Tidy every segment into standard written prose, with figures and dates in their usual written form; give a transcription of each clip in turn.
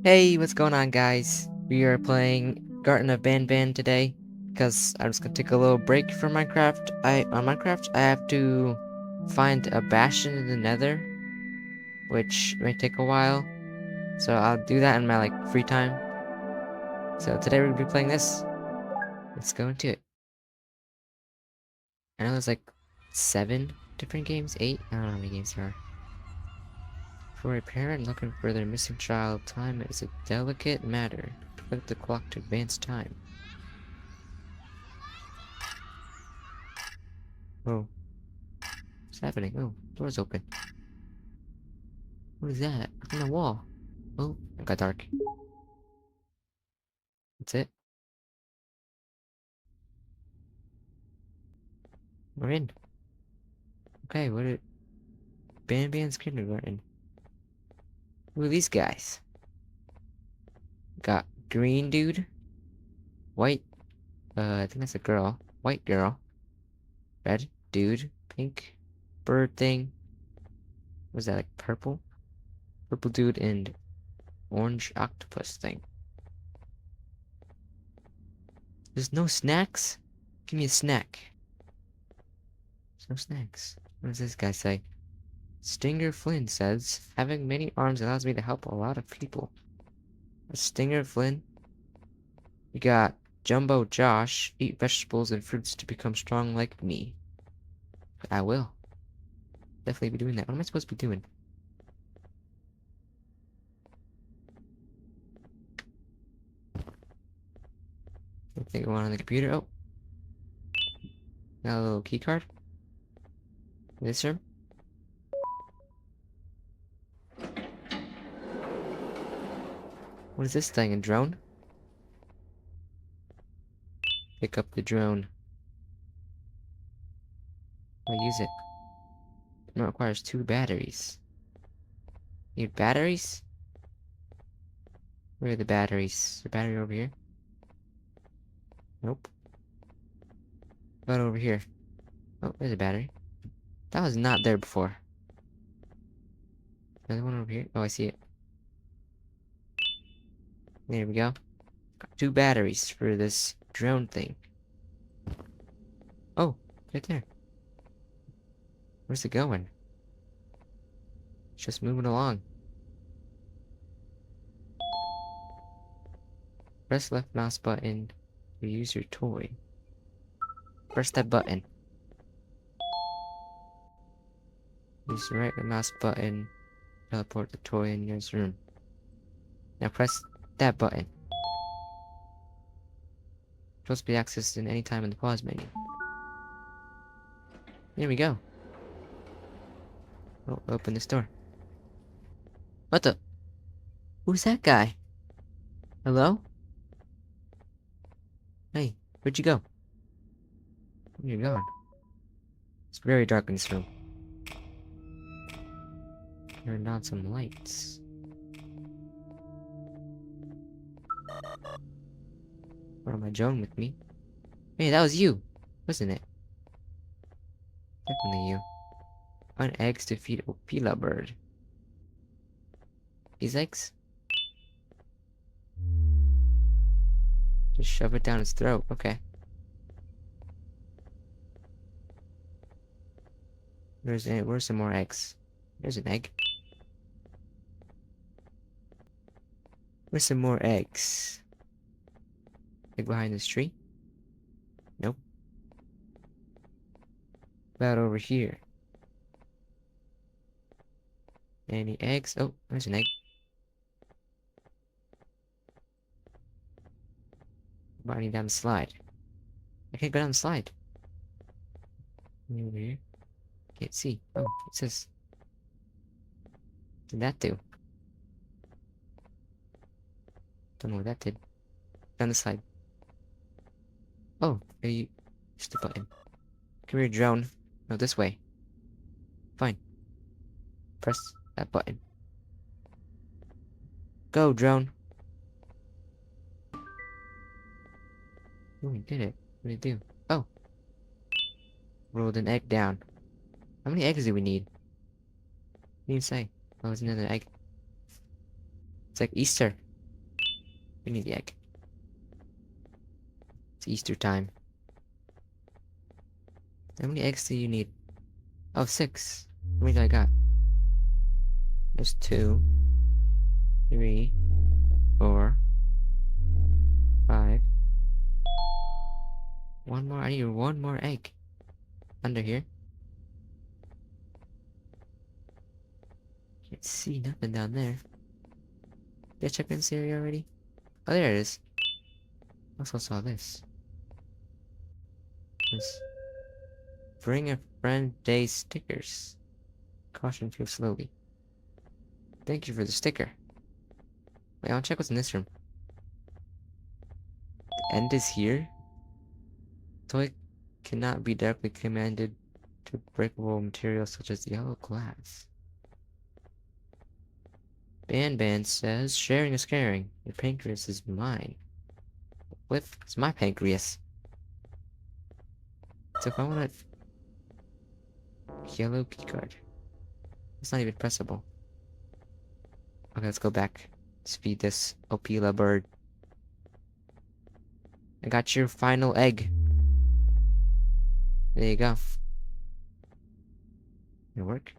Hey, what's going on, guys? We are playing Garten of Banban today because I'm just gonna take a little break from Minecraft. On Minecraft I have to find a bastion in the Nether, which may take a while. So I'll do that in my free time. So today we're gonna be playing this. Let's go into it. I know there's like 7 different games, 8. I don't know how many games there are. For a parent looking for their missing child, time is a delicate matter. Click the clock to advance time. Whoa. What's happening? Oh, door's open. What is that? On the wall. Oh, it got dark. That's it. We're in. Okay, what are Banban's kindergarten? Who are these guys? Got green dude, white, I think that's a girl. White girl, red dude, pink bird thing. Was that like purple? Purple dude and orange octopus thing. There's no snacks? Give me a snack. There's no snacks. What does this guy say? Stinger Flynn says, having many arms allows me to help a lot of people. A Stinger Flynn? We got Jumbo Josh, eat vegetables and fruits to become strong like me. I will. Definitely be doing that. What am I supposed to be doing? Anything going on the computer? Oh, got a little key card. This room. What is this thing? A drone? Pick up the drone. I'll use it. It requires 2 batteries. Need batteries? Where are the batteries? Is the battery over here? Nope. What about over here? Oh, there's a battery. That was not there before. Another one over here. Oh, I see it. There we go. Got 2 batteries for this drone thing. Oh, right there. Where's it going? It's just moving along. Press left mouse button to use your toy. Press that button. Use the right mouse button. Teleport the toy in your room. Now press that button. Supposed to be accessed in any time in the pause menu. There we go. Oh, open this door. What the? Who's that guy? Hello? Hey, where'd you go? You're gone. It's very dark in this room. Turned on some lights. Brought my drone with me. Hey, that was you, wasn't it? Definitely you. Find eggs to feed Opila bird. These eggs? Just shove it down its throat. Okay. Where's some more eggs? There's an egg. Where's some more eggs? Egg behind this tree? Nope. About over here. Any eggs? Oh, there's an egg. Running down the slide. I can't go down the slide. Over here. Can't see. Oh, it says. What did that do? Don't know what that did. Down the slide. Oh, there you. Just a button. Come here, drone. No, this way. Fine. Press that button. Go, drone. Oh, we did it. What did it do? Oh, rolled an egg down. How many eggs do we need? What did you say? Oh, it's another egg. It's like Easter. We need the egg. It's Easter time. How many eggs do you need? Oh, 6. How many do I got? There's 2, 3, 4, 5. One more. I need one more egg. Under here. Can't see nothing down there. Did I check this area already? Oh, there it is. Also saw this. This. Bring a friend day stickers. Caution to slowly. Thank you for the sticker. Wait, I'll check what's in this room. The end is here? Toy cannot be directly commanded to breakable materials such as yellow glass. Banban says, sharing is caring. Your pancreas is mine. What? It's my pancreas. So if I want a yellow keycard, it's not even pressable. Okay, let's go back. Let's feed this Opila bird. I got your final egg. There you go. Did it work?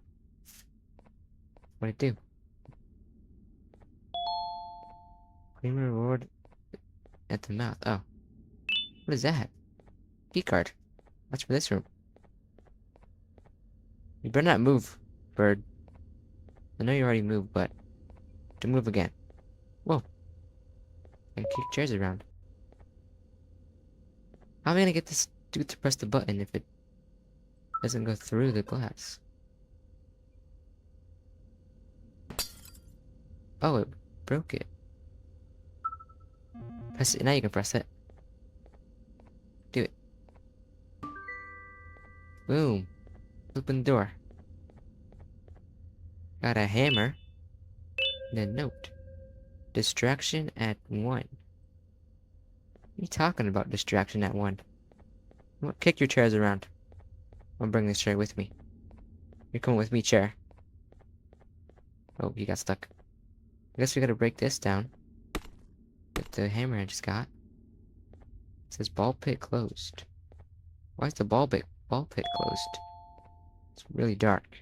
What'd it do? Claim a reward at the mouth. Oh. What is that? Keycard. That's for this room. You better not move, bird. I know you already moved, but to move again. Whoa. I can kick chairs around. How am I gonna get this dude to press the button if it doesn't go through the glass? Oh, it broke it. Press it. Now you can press it. Do it. Boom. Open the door. Got a hammer. And a note. Distraction at 1. What are you talking about, distraction at 1? Kick your chairs around. I'll bring this chair with me. You're coming with me, chair. Oh, you got stuck. I guess we gotta break this down. With the hammer I just got. It says ball pit closed. Why is the ball pit closed? It's really dark.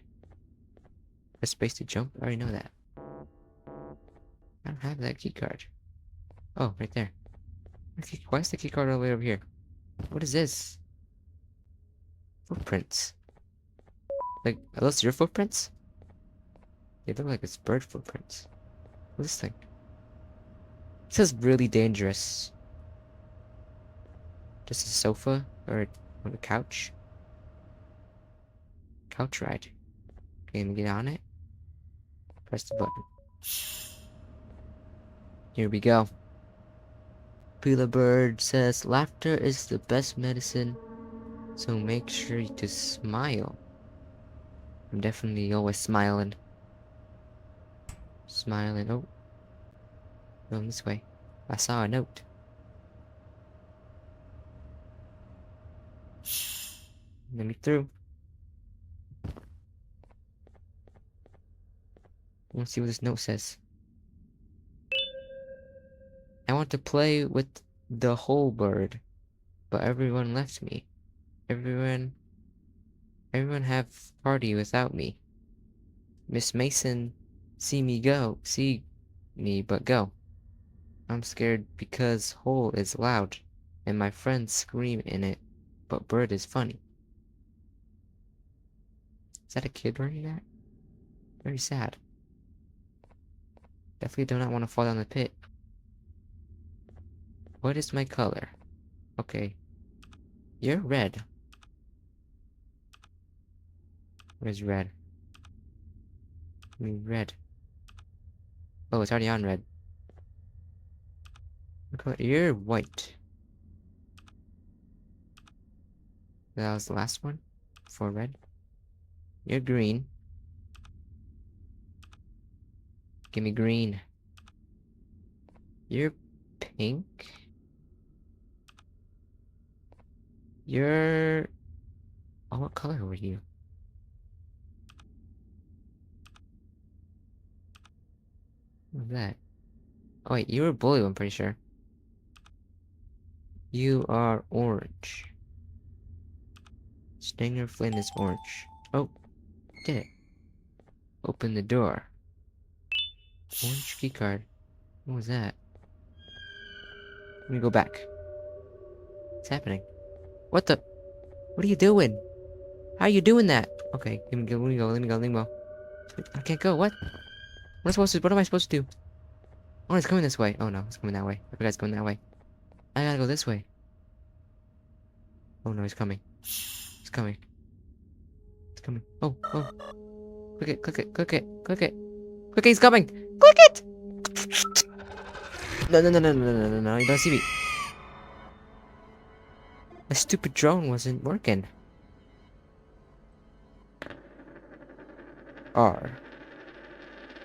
Press space to jump? I already know that. I don't have that key card. Oh, right there. Why is the key card all the way over here? What is this? Footprints. Like, are those your footprints? They look like it's bird footprints. What's this thing? It says really dangerous. Just a sofa? Or a couch? Couch ride. Okay, let me get on it. Press the button. Here we go. Opila Bird says, laughter is the best medicine, so make sure to smile. I'm definitely always smiling. Smiling. Oh. Going this way. I saw a note. Let me through. Let's see what this note says. I want to play with the whole bird, but everyone left me. Everyone have party without me. Miss Mason, see me, but go. I'm scared because hole is loud, and my friends scream in it, but bird is funny. Is that a kid writing that? Very sad. Definitely do not want to fall down the pit. What is my color? Okay. You're red. Where's red? I mean red. Oh, it's already on red. What color? You're white. That was the last one? For red? You're green. Give me green. You're pink. You're... Oh, what color were you? What was that? Oh wait, you were blue, I'm pretty sure. You are orange. Stinger Flynn is orange. Oh, did it. Open the door. Orange key card. What was that? Let me go back. What's happening? What the? What are you doing? How are you doing that? Okay, let me go, let me go, let me go, let me go. I can't go, what? What am I supposed to do? Oh, it's coming this way. Oh no, it's coming that way. I forgot it's going that way. I gotta go this way. Oh no, he's coming. He's coming. It's coming. Oh, oh. Click it, click it, click it, click it. Click it, he's coming! Click it! No, no, no, no, no, no, no, no, you don't see me. The stupid drone wasn't working. R.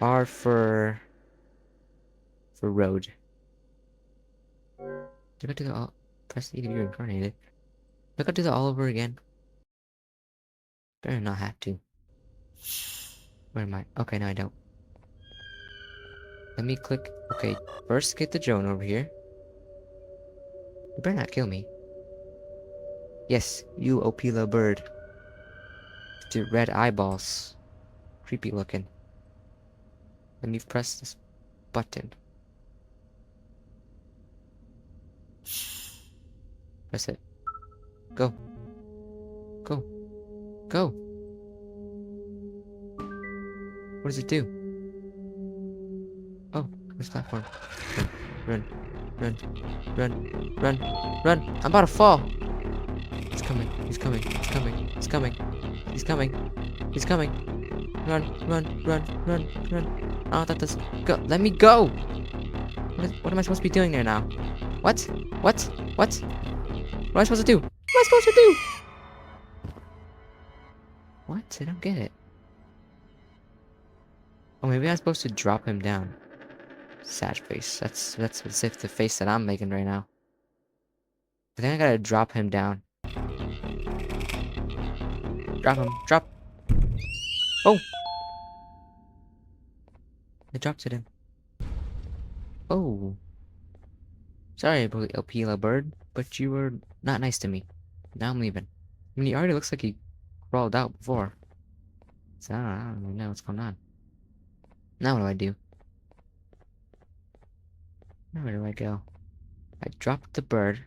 R for road. Look I do the all press E to be reincarnated? Look I do the all over again? Better not have to. Where am I? Okay, no I don't. Let me click. Okay, first get the drone over here. You better not kill me. Yes, you Opila bird. The red eyeballs. Creepy looking. Let me press this button. Press it. Go. Go. Go. What does it do? Oh, this platform. Run. Run. Run. Run. Run. Run. I'm about to fall. He's coming. He's coming. He's coming. He's coming. He's coming. He's coming. Run. Run. Run. Run. Run. Oh, that does. Go. Let me go. What am I supposed to be doing there now? What? What? What? What am I supposed to do? What am I supposed to do? What? I don't get it. Oh, maybe I'm supposed to drop him down. Sad face. That's the face that I'm making right now. I think I gotta drop him down. Drop him. Drop. Oh! I dropped it in. Oh. Sorry, Opila bird, but you were not nice to me. Now I'm leaving. I mean, he already looks like he crawled out before. So I don't really know what's going on. Now what do I do? Now where do I go? I dropped the bird.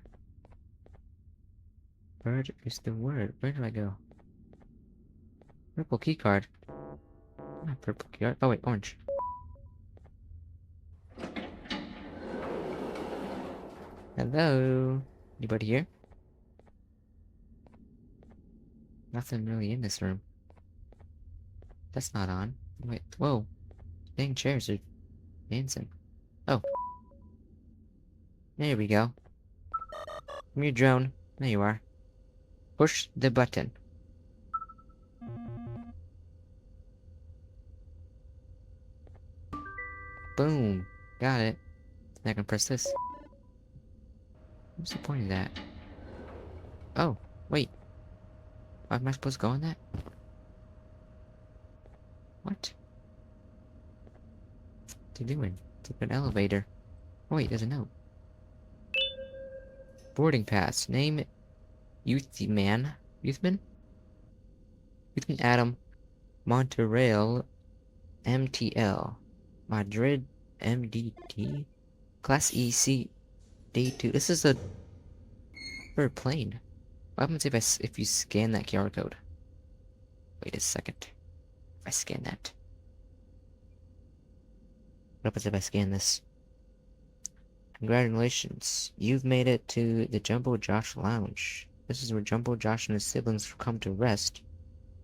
Bird is the word. Where do I go? Purple key card. Not purple key card. Oh wait, orange. Hello? Anybody here? Nothing really in this room. That's not on. Wait, whoa. Dang chairs are dancing. Oh. There we go. Come here, drone. There you are. Push the button. Boom. Got it. Now I can press this. What's the point of that? Oh, wait. Am I supposed to go on that? What? What's it doing? It's like an elevator. Oh wait, there's a note. Boarding pass. Name Youthman. Youthman? Youthman Adam. Montreal. MTL. Madrid. MDT. Class EC. Day 2. This is a... for a plane. What happens if you scan that QR code? Wait a second. If I scan that. What happens if I scan this? Congratulations. You've made it to the Jumbo Josh Lounge. This is where Jumbo Josh and his siblings come to rest.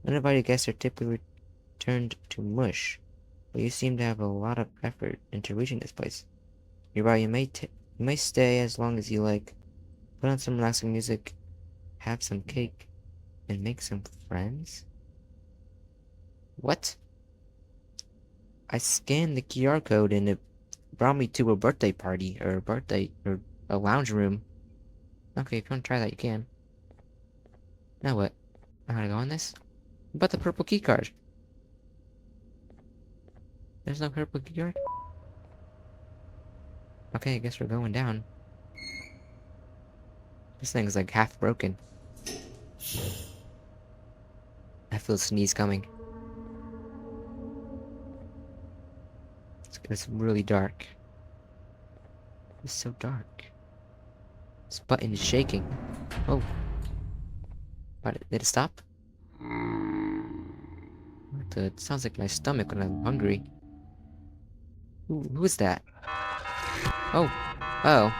Uninvited guests are typically returned to mush, but you seem to have a lot of effort into reaching this place. You're right, you may stay as long as you like. Put on some relaxing music, have some cake, and make some friends? What? I scanned the QR code and it brought me to a birthday party, or a lounge room. Okay, if you want to try that, you can. Now what? I gotta go on this? What about the purple key card? There's no purple key card? Okay, I guess we're going down. This thing's like half broken. I feel a sneeze coming. It's really dark. It's so dark. This button is shaking. Oh, did it stop? It sounds like my stomach when I'm hungry. Who is that? Oh, oh,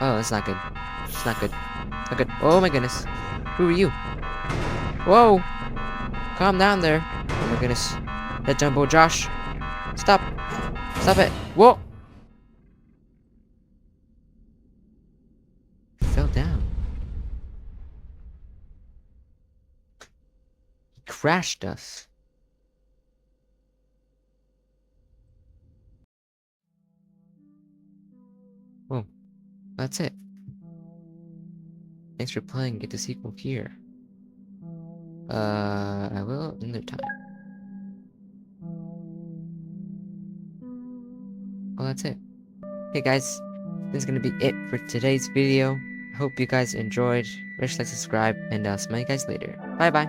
oh, that's not good. It's not good. Not good. Oh my goodness. Who are you? Whoa! Calm down there. Oh my goodness. That Jumbo Josh. Stop. Stop it. Whoa! Fell down. He crashed us. Whoa. That's it. Thanks for playing. Get the sequel here. I will another time. Well, that's it. Hey guys, this is gonna be it for today's video. I hope you guys enjoyed. Wish, like, subscribe, and I'll smell you guys later. Bye bye.